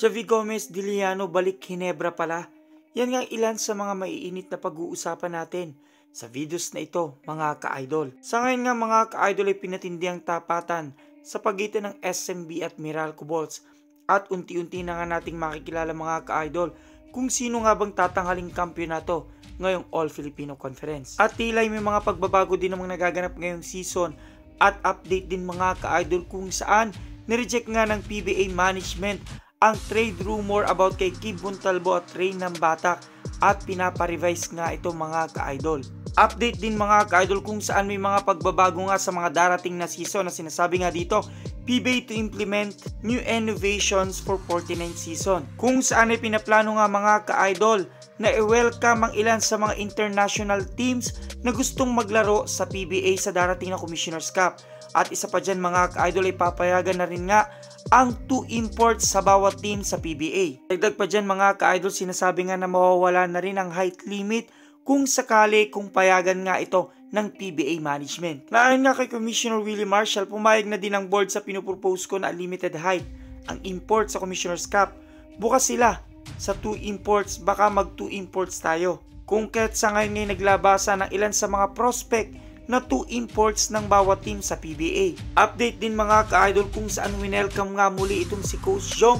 Javi Gomez Diliano balik Ginebra pala. Yan nga ilan sa mga maiinit na pag-uusapan natin sa videos na ito mga ka-idol. Sa ngayon nga mga ka-idol ay pinatindi ang tapatan sa pagitan ng SMB at Meralco Bolts at unti-unti na nga nating makikilala mga ka-idol kung sino nga bang tatanghaling kampiyonato ngayong All-Filipino Conference. At tila may mga pagbabago din namang nagaganap ngayong season at update din mga ka-idol kung saan nireject nga ng PBA management ang trade rumor about kay Kib Montalvo at Rain ng Batak at pinapa-revise nga ito mga ka-idol. Update din mga ka-idol kung saan may mga pagbabago nga sa mga darating na season na sinasabi nga dito PBA to implement new innovations for 49th season. Kung saan ay pinaplano nga mga ka-idol na i-welcome ang ilan sa mga international teams na gustong maglaro sa PBA sa darating na Commissioner's Cup. At isa pa dyan mga ka-idol ay papayagan na rin nga ang 2 imports sa bawat team sa PBA. Dagdag pa dyan mga ka-idol, sinasabi nga na mawawala na rin ang height limit kung sakali kung payagan nga ito ng PBA management. Naayon nga kay Commissioner Willie Marshall, pumayag na din ang board sa pinupropose ko na unlimited height ang import sa Commissioner's Cup. Bukas sila sa 2 imports, baka mag 2 imports tayo. Kung kahit sa ngayon ay naglabasa ng ilan sa mga prospect na 2 imports ng bawat team sa PBA. Update din mga ka-idol kung saan winelcome nga muli itong si Coach Jong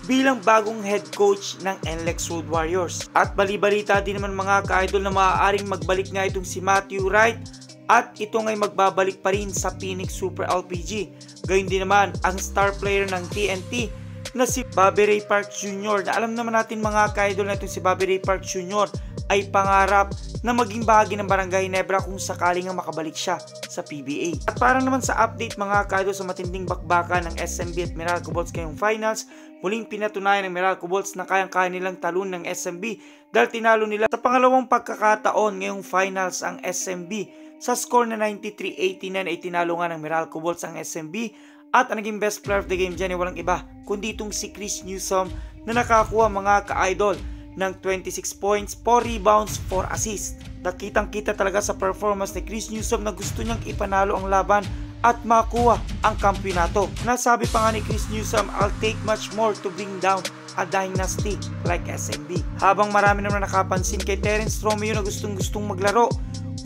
bilang bagong head coach ng NLEX Road Warriors. At balibalita din naman mga ka-idol na maaaring magbalik nga itong si Matthew Wright at ito nga'y magbabalik pa rin sa Phoenix Super LPG. Gayun din naman ang star player ng TNT na si Bobby Ray Park Jr. na alam naman natin mga ka-idol na itong si Bobby Ray Park Jr. ay pangarap na maging bahagi ng Barangay Ginebra kung sakaling nga makabalik siya sa PBA. At para naman sa update mga ka-idol sa matinding bakbakan ng SMB at Meralco Bolts ngayong finals, muling pinatunayan ng Meralco Bolts na kayang-kaya nilang talon ng SMB dahil tinalo nila sa pangalawang pagkakataon ngayong finals ang SMB. Sa score na 93-89 ay tinalo nga ng Meralco Bolts ang SMB at ang naging best player of the game dyan ay walang iba kundi itong si Chris Newsome na nakakuha mga ka-idol ng 26 points, 4 rebounds, 4 assists. Nakitang-kita talaga sa performance ni Chris Newsome na gusto niyang ipanalo ang laban at makuha ang kampiyonato. Nasabi pa nga ni Chris Newsome, "I'll take much more to bring down a dynasty like SMB." Habang marami naman nakapansin kay Terence Romeo na gustong-gustong maglaro,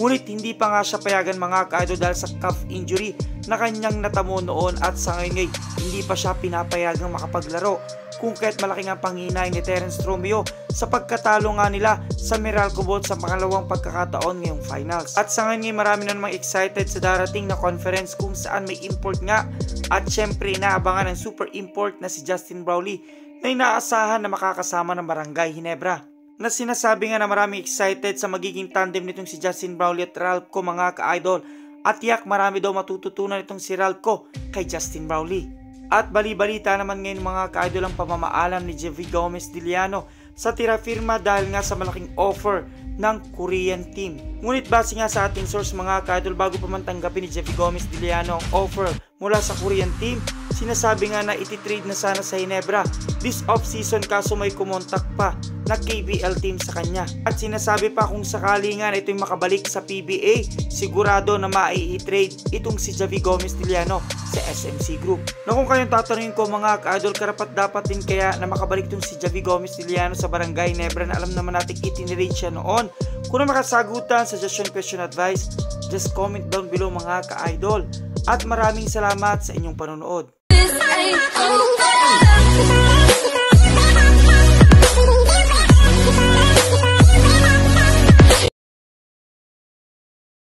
ngunit hindi pa nga siya payagan mga ka-idol dahil sa calf injury na kanyang natamo noon at sa ngayon hindi pa siya pinapayagang makapaglaro. Kung kahit malaki nga panghinay ni Terence Romeo sa pagkatalo nga nila sa Meralco Bolts sa pangalawang pagkakataon ngayong finals. At sa ngayon marami na namang excited sa darating na conference kung saan may import nga at syempre inaabangan ng super import na si Justin Brownlee na inaasahan na makakasama ng Barangay Ginebra. Na sinasabi nga na maraming excited sa magiging tandem nitong si Justin Brownlee at Ralph mga ka-idol at yak marami daw matututunan itong si Ralph kay Justin Brownlee. At bali-balita naman ngayon mga ka-idol ang pamamaalam ni Javi Gomez Diliano sa tira firma dahil nga sa malaking offer ng Korean team. Ngunit base nga sa ating source mga ka-idol, bago pa man tanggapin ni Javi Gomez Diliano ang offer mula sa Korean team, sinasabi nga na ititrade na sana sa Ginebra this off-season kaso may kumontak pa na KBL team sa kanya. At sinasabi pa kung sakali nga na ito'y makabalik sa PBA, sigurado na mai-trade itong si Javi Gomez Diliano sa SMC Group. Na kung kayong tatanungin ko mga ka-idol, karapat dapat din kaya na makabalik itong si Javi Gomez Diliano sa Barangay Ginebra na alam naman natin itinirade siya noon. Kung na makasagutan, suggestion, question, advice, just comment down below mga ka-idol. At maraming salamat sa inyong panonood.